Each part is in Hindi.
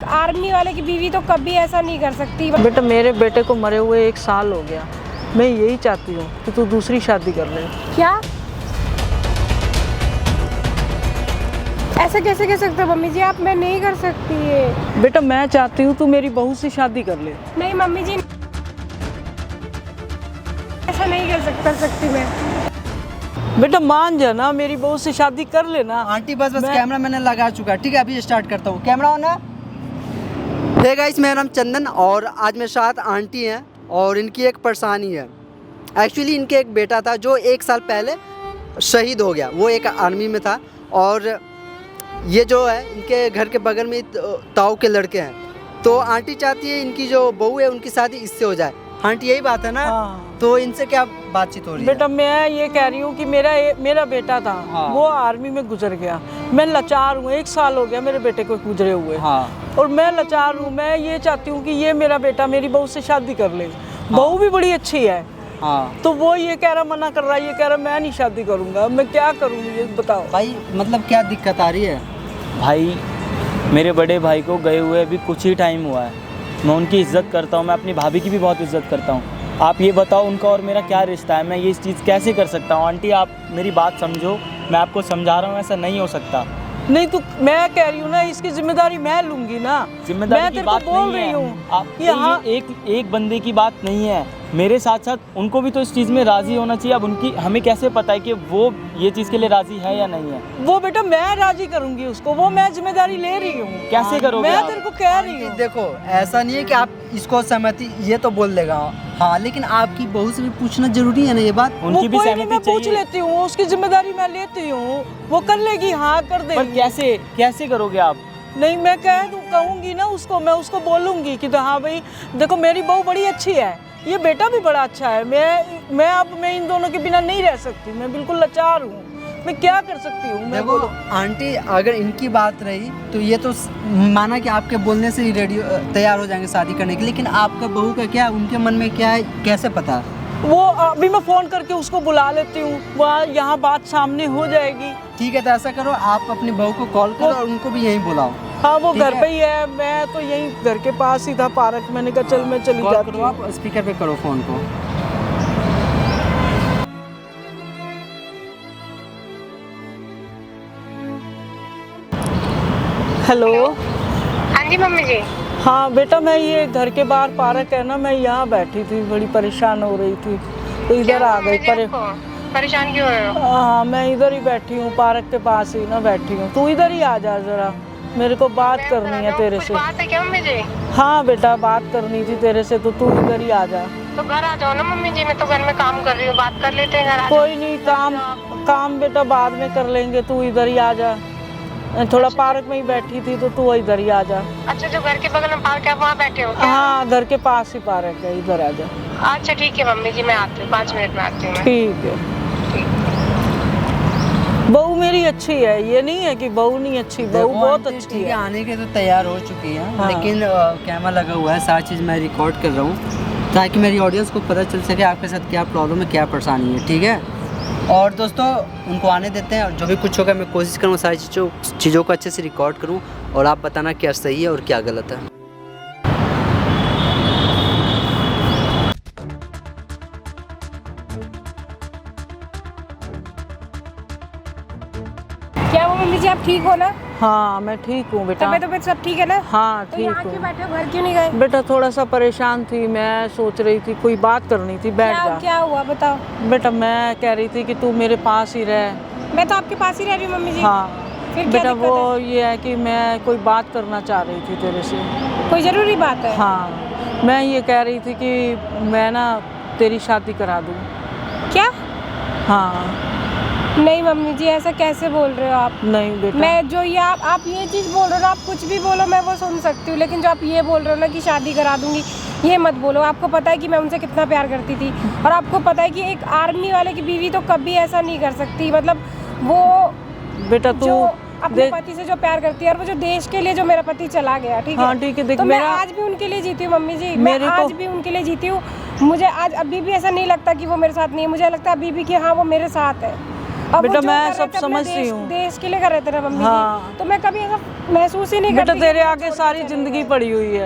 आर्मी वाले की बीवी तो कभी ऐसा नहीं कर सकती। बेटा मेरे बेटे को मरे हुए 1 साल हो गया। मैं यही चाहती हूँ कि तू दूसरी शादी कर ले। क्या ऐसा कैसे कह सकते हो मम्मी जी आप? मैं नहीं कर सकती है। बेटा मैं चाहती हूँ तू मेरी बहू से शादी कर ले। नहीं मम्मी जी ऐसा नहीं कर सकती मैं। बेटा मान जा ना, मेरी बहू से शादी कर लेना। आंटी बस कैमरा मैंने लगा चुका है, ठीक है? अभी स्टार्ट करता हूँ, कैमरा ऑन है। हे गाइस, मेरा नाम चंदन और आज मेरे साथ आंटी हैं और इनकी एक परेशानी है। एक्चुअली इनके एक बेटा था जो 1 साल पहले शहीद हो गया। वो एक आर्मी में था और ये जो है इनके घर के बगल में ताऊ के लड़के हैं। तो आंटी चाहती है इनकी जो बहू है उनकी शादी इससे हो जाए। आंटी यही बात है ना? हाँ। तो इनसे क्या बातचीत हो रही है? बेटा मैं ये कह रही हूँ कि मेरा बेटा था। हाँ। वो आर्मी में गुजर गया। मैं लाचार हूँ, 1 साल हो गया मेरे बेटे को गुजरे हुए। हाँ। और मैं लाचार हूँ। मैं ये चाहती हूँ कि ये मेरा बेटा मेरी बहू से शादी कर ले। बहू भी बड़ी अच्छी है। हाँ। तो वो ये कह रहा, मना कर रहा है, ये कह रहा मैं नहीं शादी करूँगा। मैं क्या करूँ ये बताओ भाई, मतलब क्या दिक्कत आ रही है? भाई मेरे बड़े भाई को गए हुए अभी कुछ ही टाइम हुआ है। मैं उनकी इज़्ज़त करता हूँ, मैं अपनी भाभी की भी बहुत इज़्ज़त करता हूँ। आप ये बताओ उनका और मेरा क्या रिश्ता है? मैं ये इस चीज़ कैसे कर सकता हूँ? आंटी आप मेरी बात समझो, मैं आपको समझा रहा हूँ, ऐसा नहीं हो सकता। नहीं तो मैं कह रही हूँ ना, इसकी जिम्मेदारी मैं लूंगी ना। जिम्मेदारी मैं की तेरे को बात बोल नहीं रही है। हूँ आप कि ये एक बंदे की बात नहीं है। मेरे साथ साथ उनको भी तो इस चीज़ में राज़ी होना चाहिए। अब उनकी हमें कैसे पता है कि वो ये चीज़ के लिए राज़ी है या नहीं है? वो बेटा मैं राजी करूंगी उसको, वो मैं जिम्मेदारी ले रही हूँ। कैसे करोगे मैं आप? तेरे को कह रही हूँ। देखो, ऐसा नहीं है कि आप इसको सहमति ये तो बोल देगा, हाँ, लेकिन आपकी बहू से भी पूछना जरूरी है ना ये बात। वो उनकी भी कोई नहीं, सहमति मैं पूछ चाहिए। लेती हूँ, उसकी जिम्मेदारी मैं लेती हूँ। वो कर लेगी, हाँ कर पर देगी। कैसे करोगे आप? नहीं मैं कहूँगी ना उसको, मैं उसको बोलूँगी कि तो हाँ भाई देखो मेरी बहू बड़ी अच्छी है, ये बेटा भी बड़ा अच्छा है। मैं इन दोनों के बिना नहीं रह सकती। मैं बिल्कुल लाचार हूँ। मैं क्या कर सकती हूँ? मैं देखो बोलो। आंटी, अगर इनकी बात रही तो ये तो माना कि आपके बोलने से ही रेडी तैयार हो जाएंगे शादी करने के, लेकिन आपका बहू का क्या, उनके मन में क्या है, कैसे पता? वो अभी मैं फ़ोन करके उसको बुला लेती हूँ, वहाँ यहाँ बात सामने हो जाएगी। ठीक है, तो ऐसा करो, आप अपनी बहू को कॉल करो और उनको भी यहीं बुलाओ। हाँ वो ठीक घर है। पे ही है। मैं तो यहीं घर के पास ही था, पार्क। मैंने कहा चल मैं चली कॉल जाती करो, हूँ। आप स्पीकर पे करो फ़ोन को। हेलो। हाँ जी मम्मी जी। हाँ बेटा मैं ये घर के बाहर पार्क है ना, मैं यहाँ बैठी थी, बड़ी परेशान हो रही थी तो इधर आ गई। परेशान क्यों हो रहे हो? हाँ मैं इधर ही बैठी हूँ, पार्क के पास ही ना बैठी हूँ। तू इधर ही आ जा जरा, मेरे को बात करनी है तेरे से। बात है क्या मम्मी जी? हाँ बेटा बात करनी थी तेरे से, तो तू इधर ही आ जा। तो घर आ जाओ ना मम्मी जी, मैं तो घर में काम कर रही हूँ, बात कर लेते हैं। घर आ जाओ। कोई नहीं, काम बेटा बाद में कर लेंगे, तू इधर ही आ जा। थोड़ा पार्क में ही बैठी थी तो तू इधर ही आ जा। अच्छा, जो घर के बगल में पार्क है वहाँ बैठे हो क्या? हाँ घर के पास ही पार्क है, इधर आ जा। अच्छा ठीक है मम्मी जी, मैं आती हूँ, 5 मिनट में आती हूँ मैं। ठीक है। बहू मेरी अच्छी है, ये नहीं है कि बहू नहीं अच्छी, बहू देखो बहुत आंटी, अच्छी ठीक है, है। आने के तो तैयार हो चुकी है। हाँ। लेकिन कैमरा लगा हुआ है, सारी चीज़ मैं रिकॉर्ड कर रहा हूँ ताकि मेरी ऑडियंस को पता चल सके आपके साथ क्या प्रॉब्लम है, क्या परेशानी है, ठीक है? और दोस्तों उनको आने देते हैं और जो भी कुछ होगा मैं कोशिश करूँ सारी चीज़ों को अच्छे से रिकॉर्ड करूँ और आप बताना क्या सही है और क्या गलत है। क्या वो मम्मी जी आप ठीक हो ना? हाँ मैं ठीक हूँ बेटा। तबीयत सब ठीक है ना? हाँ तो ठीक यहाँ क्यों हूँ बैठे हो, घर क्यों नहीं गए? बेटा। थोड़ा सा परेशान थी, मैं सोच रही थी कोई बात करनी थी, बैठ जा। क्या हुआ बताओ? बेटा मैं कह रही थी कि तू मेरे पास ही रह। मैं तो आपके पास ही रह रही हूँ मम्मी जी। हाँ फिर क्या बेटा दिक्कत वो ये है कि मैं कोई बात करना चाह रही थी तेरे से। कोई ज़रूरी बात है? हाँ मैं ये कह रही थी कि मैं ना तेरी शादी करा दूँ। क्या? हाँ। नहीं मम्मी जी, ऐसा कैसे बोल रहे हो आप? नहीं बेटा। मैं जो ये आप ये चीज़ बोल रहे हो, आप कुछ भी बोलो मैं वो सुन सकती हूँ, लेकिन जो आप ये बोल रहे हो ना कि शादी करा दूंगी, ये मत बोलो। आपको पता है कि मैं उनसे कितना प्यार करती थी और आपको पता है कि एक आर्मी वाले की बीवी तो कभी ऐसा नहीं कर सकती। मतलब वो बेटा जो तू अपने पति से जो प्यार करती है और वो जो देश के लिए जो मेरा पति चला गया, ठीक है? हाँ ठीक है। देख तो मैं मेरा आज भी उनके लिए जीती हूँ मम्मी जी, मैं आज भी उनके लिए जीती हूँ। मुझे आज अभी भी ऐसा नहीं लगता कि वो मेरे साथ नहीं है, मुझे लगता है अभी भी कि हाँ वो मेरे साथ है। अब बेटा वो जो मैं कर रहे सब थे अपने समझती हूँ। देश के लिए कर रहे थे ना मम्मी हाँ। जी, तो मैं कभी ऐसा महसूस ही नहीं बेटा करती तेरे कि आगे छोड़ के सारी चले जिंदगी गए। पड़ी हुई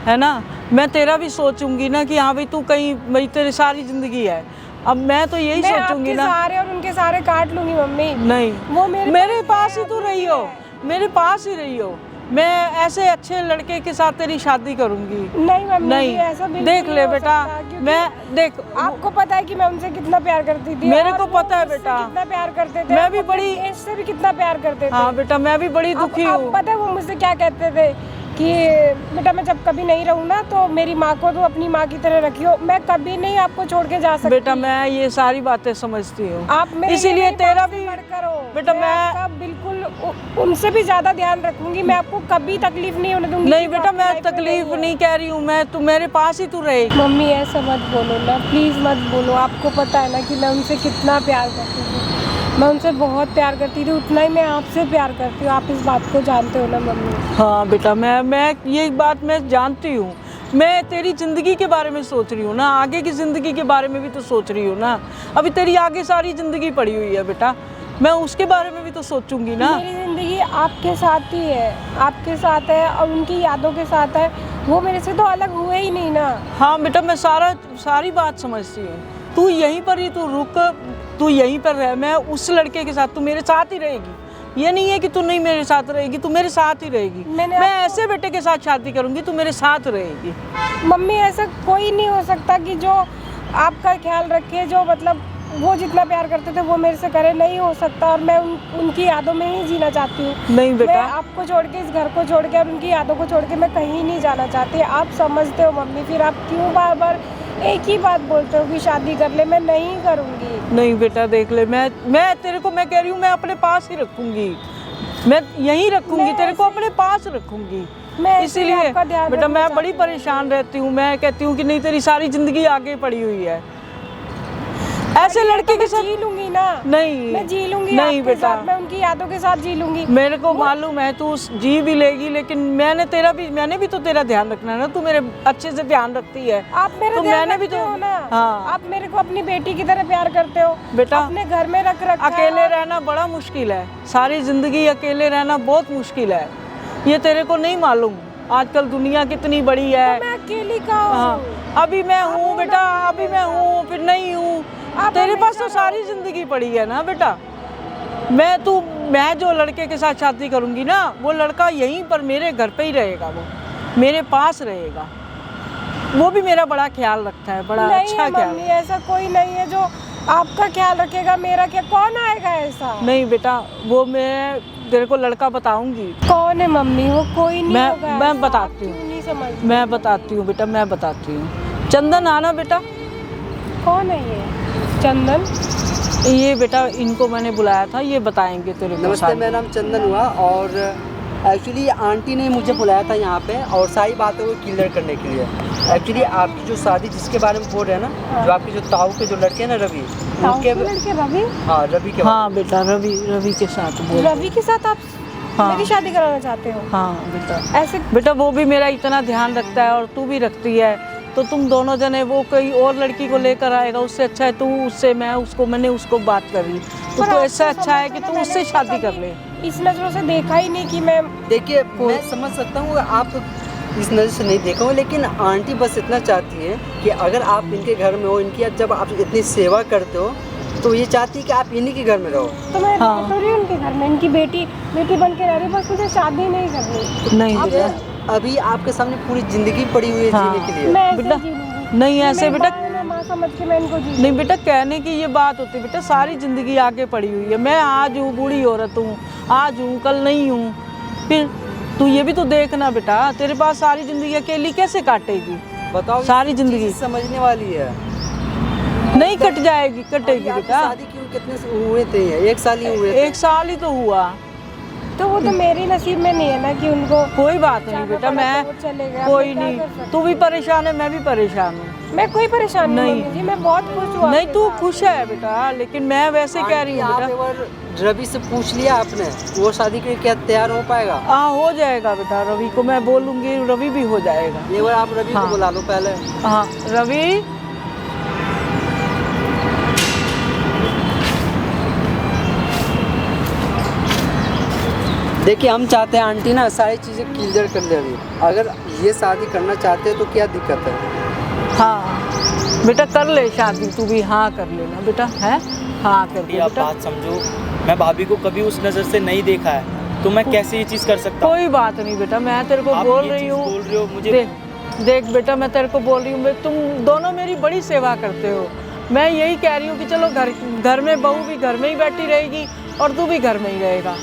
है ना। मैं तेरा भी सोचूंगी ना कि हाँ भाई तू कहीं, भाई तेरी सारी जिंदगी है। अब मैं तो यही मैं सोचूंगी आपके ना। सारे और उनके सारे काट लूंगी मम्मी। नहीं, वो मेरे पास ही है, तू अभी रही भी हो, है। मेरे पास ही रही हो। मैं ऐसे अच्छे लड़के के साथ तेरी शादी करूंगी। नहीं मम्मी नहीं, जी, ऐसा बिल्कुल देख नहीं ले हो बेटा, सकता, क्योंकि मैं देख आपको पता है कि मैं उनसे कितना प्यार करती थी। मेरे और को वो पता है मुझसे बेटा। कितना प्यार करते थे। मैं और भी वो अपने बड़ी- देश से भी कितना प्यार करते थे। हाँ बेटा मैं भी बड़ी दुखी अब हूँ। पता है वो मुझसे क्या कहते थे कि बेटा मैं जब कभी नहीं रहूँ ना तो मेरी माँ को तो अपनी माँ की तरह रखियो, मैं कभी नहीं आपको छोड़ के जा सकती। बेटा मैं ये सारी बातें समझती हूँ, आप मेरे लिए इसीलिए मेरी तेरा बात से भी बढ़कर हो। बेटा मैं आपका बिल्कुल उनसे भी ज्यादा ध्यान रखूंगी। मैं आपको कभी तकलीफ नहीं होने दूंगी। नहीं कि वो बेटा आपकी मैं लाइफ में तकलीफ है। नहीं कह रही हूँ, मैं तू मेरे पास ही तू रहेगी। मम्मी ऐसा मत बोलो ना, प्लीज़ मत बोलो। आपको पता है ना कि मैं उनसे कितना प्यार करती थी। मैं उनसे बहुत प्यार करती थी, उतना ही मैं आपसे प्यार करती हूँ। आप इस बात को जानते हो ना मम्मी। हाँ बेटा मैं ये बात मैं जानती हूँ। मैं तेरी ज़िंदगी के बारे में सोच रही हूँ ना, आगे की ज़िंदगी के बारे में भी तो सोच रही हूँ ना। अभी तेरी आगे सारी ज़िंदगी पड़ी हुई है बेटा, मैं उसके बारे में भी तो सोचूंगी ना। मेरी ज़िंदगी आपके साथ ही है, आपके साथ है और उनकी यादों के साथ है। वो मेरे से तो अलग हुए ही नहीं ना। हाँ बेटा मैं सारी बात समझती हूँ। तू यहीं पर ही तू रुक, तू यहीं पर रह। मैं उस लड़के के साथ, तू मेरे साथ ही रहेगी। ये नहीं है कि तू नहीं मेरे साथ रहेगी, तू मेरे साथ ही रहेगी। मैं ऐसे बेटे के साथ शादी करूंगी, तू मेरे साथ रहेगी। मम्मी ऐसा कोई नहीं हो सकता कि जो आपका ख्याल रखे, जो मतलब वो जितना प्यार करते थे वो मेरे से करे। नहीं हो सकता। और मैं उनकी यादों में ही जीना चाहती हूँ। नहीं बेटा, मैं आपको छोड़ के, इस घर को छोड़ के और उनकी यादों को छोड़ के मैं कहीं नहीं जाना चाहती। आप समझते हो मम्मी, फिर आप क्यों बार बार एक ही बात बोलते हो कि शादी कर ले। मैं नहीं करूँगी। नहीं बेटा देख ले, मैं तेरे को मैं कह रही हूँ, मैं अपने पास ही रखूंगी। मैं यहीं रखूंगी, तेरे को अपने पास रखूंगी। मैं इसीलिए आपका ध्यान बेटा रखना मैं बड़ी चाहती हूँ। परेशान रहती हूँ। मैं कहती हूँ कि नहीं तेरी सारी जिंदगी आगे पड़ी हुई है। ऐसे लड़के के साथ जी लूंगी ना। नहीं, मैं जी लूंगी नहीं आपके बेटा, साथ, मैं उनकी यादों के साथ जी लूंगी। मेरे को मालूम है तू जी भी लेगी, लेकिन मैंने भी तो तेरा ध्यान रखना है ना। तू मेरे अच्छे से ध्यान रखती है। आप मेरा तो ध्यान मैंने भी रखते तो हो ना। हाँ आप मेरे को अपनी बेटी की तरह प्यार करते हो बेटा, अपने घर में रख रखा है। अकेले रहना बड़ा मुश्किल है। सारी जिंदगी अकेले रहना बहुत मुश्किल है। ये तेरे को नहीं मालूम आजकल दुनिया कितनी बड़ी है। तो मैं अकेली कहाँ हाँ हूँ? अभी मैं हूँ बेटा, अभी मैं हूँ फिर नहीं हूँ। आप तेरे पास तो हमेशा सारी जिंदगी पड़ी है ना बेटा। मैं जो लड़के के साथ शादी करूंगी ना, वो लड़का यहीं पर मेरे घर पे ही रहेगा, वो मेरे पास रहेगा। वो भी मेरा बड़ा ख्याल रखता है, बड़ा नहीं अच्छा है ख्याल। मम्मी, ऐसा कोई नहीं है जो आपका ख्याल रखेगा। मेरा क्या, कौन आएगा ऐसा? नहीं बेटा, वो मैं तेरे को लड़का बताऊंगी। कौन है मम्मी? वो कोई नहीं होगा मैं ऐसा। बताती आप हूँ। क्यों नहीं समझ? मैं बताती हूँ बेटा, मैं बताती हूँ। चंदन आना बेटा। कौन है ये चंदन? ये बेटा इनको मैंने बुलाया था, ये बताएंगे तेरे को। नमस्ते, मेरा नाम चंदन हुआ और एक्चुअली आंटी ने मुझे बुलाया था यहाँ पे और सारी बातों को क्लियर करने के लिए। एक्चुअली आपकी जो शादी जिसके बारे में बोल रहे हैं ना, जो आपके जो ताऊ के जो लड़के हैं ना, रवि, उनके लड़के रवि? हाँ रवि के हाँ बेटा, रवि के साथ बोल। रवि के साथ आप हाँ। मेरी शादी कराना चाहते हो? हाँ बेटा, ऐसे बेटा वो भी मेरा इतना ध्यान रखता है और तू भी रखती है, तो तुम दोनों जने, वो कोई और लड़की को लेकर आएगा, उससे अच्छा है तू उससे, मैंने उसको बात करी तो पर ऐसा आपको अच्छा है कि समझना, तू मैंने उससे इसको शादी कर कभी ले। इस नजरों से देखा ही नहीं कि मैं देखिए मैं समझ सकता हूँ आप इस नज़र से नहीं देखा हूँ, लेकिन आंटी बस इतना चाहती है कि अगर आप इनके घर में हो, इनकी जब आप इतनी सेवा करते हो, तो ये चाहती है कि आप इन्हीं के घर में रहो। तो मैं हाँ। रह तो रही हूँ उनके घर में, इनकी बेटी बन के रह रही हूँ, बस मुझे शादी नहीं करनी। नहीं आप बेटा, अभी आपके सामने पूरी जिंदगी पड़ी हुई है हाँ। जीने के लिए। मैं ऐसे बेटा, जी लूंगी। नहीं ये ऐसे मेरी बेटा, माँ है ना, माँ समझ के मैं इनको जी नहीं बेटा, कहने की ये बात होती है बेटा, सारी जिंदगी आगे पड़ी हुई है। मैं आज हूँ बूढ़ी औरत हूँ, आज हूँ कल नहीं हूँ। फिर तू ये भी तो देखना बेटा, तेरे पास सारी जिंदगी अकेली कैसे काटेगी? बताओ, सारी इस जिंदगी चीज़ समझने वाली है। नहीं कट जाएगी, अभी कटेगी आपकी बेटा। शादी क्यों कितने से हुए थे? एक साल ही हुए थे। 1 साल ही तो हुआ। तो वो तो मेरी नसीब में नहीं है ना कि उनको कोई बात नहीं जाना बेटा, पड़ा मैं तो वो चले गए। अब कोई मैं क्या नहीं, कर सकती तू भी परेशान है, मैं भी परेशान हूँ। हूँ? मैं कोई परेशानी नहीं नहीं। मम्मी जी, मैं बहुत खुश हूँ नहीं आपके तू साथ। खुश है बेटा, लेकिन मैं वैसे कह रही हूँ आप बेटा। एक बार रवि से पूछ लिया आपने, वो शादी के लिए क्या तैयार हो पाएगा? हाँ हो जाएगा बेटा, रवि को मैं बोलूँगी, रवि भी हो जाएगा। एक बार आप रवि हाँ। को बुला लो पहले। हाँ रवि, देखिए हम चाहते हैं आंटी ना सारी चीज़ें क्लियर कर ले अभी। अगर ये शादी करना चाहते हैं तो क्या दिक्कत है? हाँ बेटा कर ले शादी, तू भी हाँ कर लेना बेटा, है हाँ कर आंटी ले आप बेटा। बात समझो, मैं भाभी को कभी उस नज़र से नहीं देखा है, तो मैं कैसे ये चीज़ कर सकता हूँ? कोई बात नहीं बेटा, मैं तेरे को आप बोल ये रही चीज़ हूँ। बोल रहे हो मुझे। देख बेटा, मैं तेरे को बोल रही हूँ, तुम दोनों मेरी बड़ी सेवा करते हो। मैं यही कह रही हूँ कि चलो घर में बहू भी घर में ही बैठी रहेगी और तू भी घर में ही रहेगा,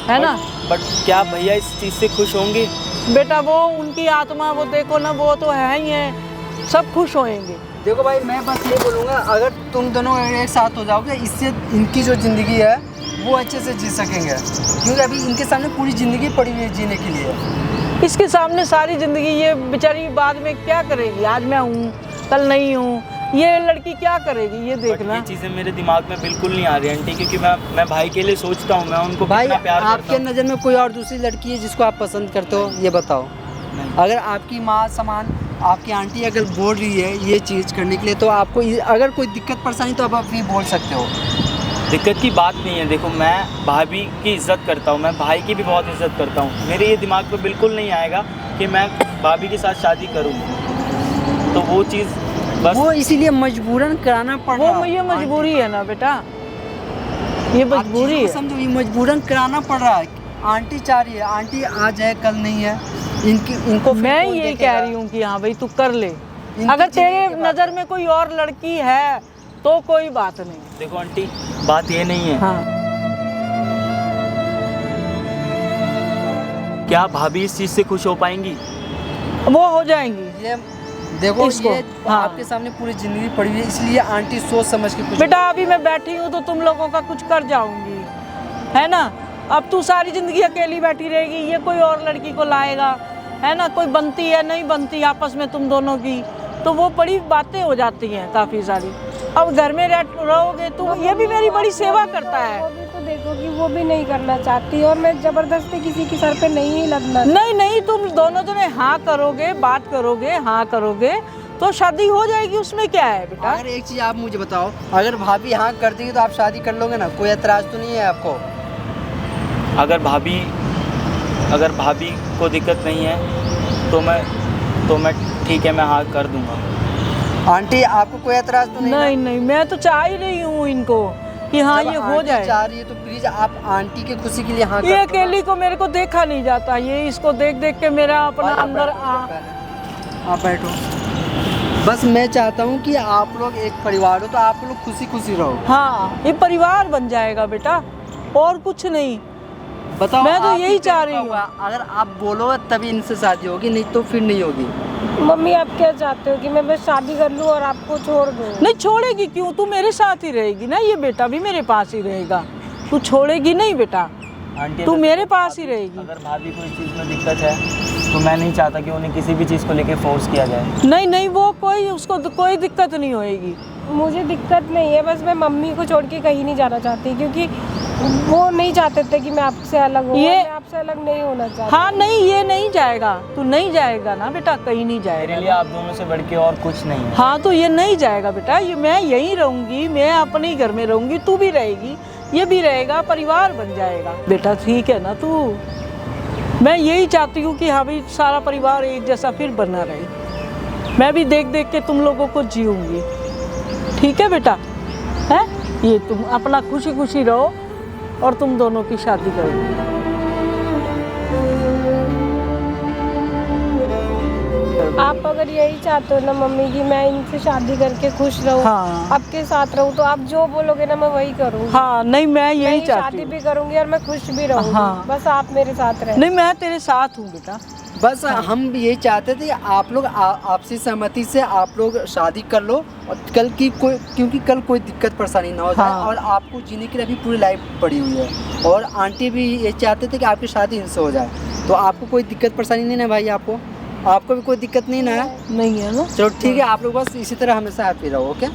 है ना। बट क्या भैया इस चीज़ से खुश होंगे? बेटा वो उनकी आत्मा, वो देखो ना, वो तो है ही है, सब खुश होएंगे। देखो भाई मैं बस ये बोलूँगा, अगर तुम दोनों एक साथ हो जाओगे इससे इनकी जो ज़िंदगी है वो अच्छे से जी सकेंगे, क्योंकि अभी इनके सामने पूरी ज़िंदगी पड़ी हुई है जीने के लिए। इसके सामने सारी ज़िंदगी, ये बेचारी बाद में क्या करेगी? आज मैं हूँ कल नहीं हूँ, ये लड़की क्या करेगी ये देखना। ये चीज़ें मेरे दिमाग में बिल्कुल नहीं आ रही आंटी, क्योंकि मैं भाई के लिए सोचता हूँ, मैं उनको भाई कितना प्यार करता आपके हूँ। नज़र में कोई और दूसरी लड़की है जिसको आप पसंद करते हो, ये बताओ। नहीं। अगर आपकी माँ समान आपकी आंटी अगर बोल रही है ये चीज़ करने के लिए, तो आपको अगर कोई दिक्कत परेशानी तो आप अभी बोल सकते हो। दिक्कत की बात नहीं है। देखो मैं भाभी की इज़्ज़त करता हूँ, मैं भाई की भी बहुत इज़्ज़त करता हूँ। मेरे ये दिमाग पे बिल्कुल नहीं आएगा कि मैं भाभी के साथ शादी करूँ, तो वो चीज़ बस वो इसीलिए मजबूरन कराना पड़ रहा वो ये मजबूरी है ना बेटा, ये मजबूरी है। समझो, ये मजबूरन कराना पड़ रहा है। आंटी चाह रही है, आंटी आज है कल नहीं है, इनको फिर मैं कौन यही देखेगा? कह रही हूँ कि हाँ भाई तू कर ले। इनकी अगर जिंदगी तेरे के बाद नज़र में कोई और लड़की है तो कोई बात नहीं। देखो आंटी बात ये नहीं है। हाँ क्या भाभी इस चीज़ से खुश हो पाएंगी? वो हो जाएंगी। ये देखो इसको, ये हाँ। आपके सामने पूरी जिंदगी पड़ी हुई है, इसलिए आंटी सोच समझ के कुछ बेटा अभी मैं बैठी हूँ तो तुम लोगों का कुछ कर जाऊंगी, है ना। अब तू सारी जिंदगी अकेली बैठी रहेगी, ये कोई और लड़की को लाएगा, है ना। कोई बनती है नहीं बनती आपस में तुम दोनों की, तो वो बड़ी बातें हो जाती हैं काफ़ी सारी। अब घर में रहोगे तुम, ये भी मेरी बड़ी सेवा करता है। वो भी तो देखो कि वो भी नहीं करना चाहती और मैं जबरदस्ती किसी के सर पे नहीं लगना। नहीं, तुम दोनों जने हाँ करोगे, बात करोगे, हाँ करोगे तो शादी हो जाएगी, उसमें क्या है बेटा। अगर एक चीज़ आप मुझे बताओ, अगर भाभी हाँ कर देगी तो आप शादी कर लोगे ना? कोई एतराज़ तो नहीं है आपको? अगर भाभी को दिक्कत नहीं है तो मैं ठीक है, मैं हाँ कर दूंगा। आंटी आपको कोई एतराज़ तो नहीं ना? नहीं, मैं तो चाह ही रही हूँ इनको कि हाँ जब ये हो आंटी जाए। चाह रही है तो प्लीज आप आंटी की खुशी के लिए हाँ ये कर दो ना। अकेली को मेरे को देखा नहीं जाता, ये इसको देख देख के मेरा अपना भाई, आप अंदर बैठो पहले। आप बैठो। बस मैं चाहता हूँ कि आप लोग एक परिवार हो, तो आप लोग खुशी खुशी रहो। हाँ ये परिवार बन जाएगा बेटा, और कुछ नहीं। बताओ, मैं तो आप यही ही चाह क्या रही हूँ। होगा? अगर आप बोलोगे तभी इनसे शादी होगी, नहीं तो फिर नहीं होगी। मम्मी आप क्या चाहते हो कि मैं बस शादी कर लूँ और आपको छोड़ दूँ? नहीं छोड़ेगी क्यों, तू मेरे साथ ही रहेगी ना, ये बेटा भी मेरे पास ही रहेगा, तू छोड़ेगी नहीं बेटा, आंटी तू अगर मेरे पास ही रहेगी। अगर भाभी को इस चीज़ में दिक्कत है तो मैं नहीं चाहता कि उन्हें किसी भी चीज़ को लेके फोर्स किया जाए। नहीं वो उसको कोई दिक्कत नहीं होएगी। मुझे दिक्कत नहीं है, बस मैं मम्मी को छोड़ के कहीं नहीं जाना चाहती, क्योंकि वो नहीं चाहते थे कि मैं आपसे अलग हूँ। ये- मैं आपसे अलग नहीं होना चाहती। हाँ नहीं ये नहीं जाएगा, तू नहीं जाएगा ना बेटा, कहीं नहीं मेरे जाएगा। लिए आप दोनों से बढ़ के और कुछ नहीं है। हाँ तो ये नहीं जाएगा बेटा, ये मैं यहीं रहूँगी, मैं अपने ही घर में रहूँगी, तू भी रहेगी, ये भी रहेगा, परिवार बन जाएगा बेटा, ठीक है ना। तू मैं यही चाहती हूँ कि हाँ भाई सारा परिवार एक जैसा फिर बना रहे, मैं भी देख देख के तुम लोगों को जीऊँगी, ठीक है बेटा, है ये तुम अपना खुशी खुशी रहो और तुम दोनों की शादी करोगे। आप अगर यही चाहते हो ना मम्मी कि मैं इनसे शादी करके खुश रहूँ, हाँ। आपके साथ रहूँ, तो आप जो बोलोगे ना मैं वही करूँगी। हाँ नहीं मैं मैं यही ये चाहती शादी हूँ। भी करूँगी और मैं खुश भी रहूँगी। हाँ। बस आप मेरे साथ रहे। नहीं मैं तेरे साथ हूँ बेटा। बस हम भी यही चाहते थे कि आप लोग आपसी सहमति से आप लोग शादी कर लो, और कल की क्योंकि कल कोई दिक्कत परेशानी ना हो जाए। हाँ। और आपको जीने के लिए अभी पूरी लाइफ पड़ी हुई है, और आंटी भी ये चाहते थे कि आपकी शादी इनसे हो जाए, तो आपको कोई दिक्कत परेशानी नहीं ना भाई? आपको भी कोई दिक्कत नहीं ना है? नहीं है ना। चलो ठीक है, आप लोग बस इसी तरह हमेशा हैप्पी रहो। ओके।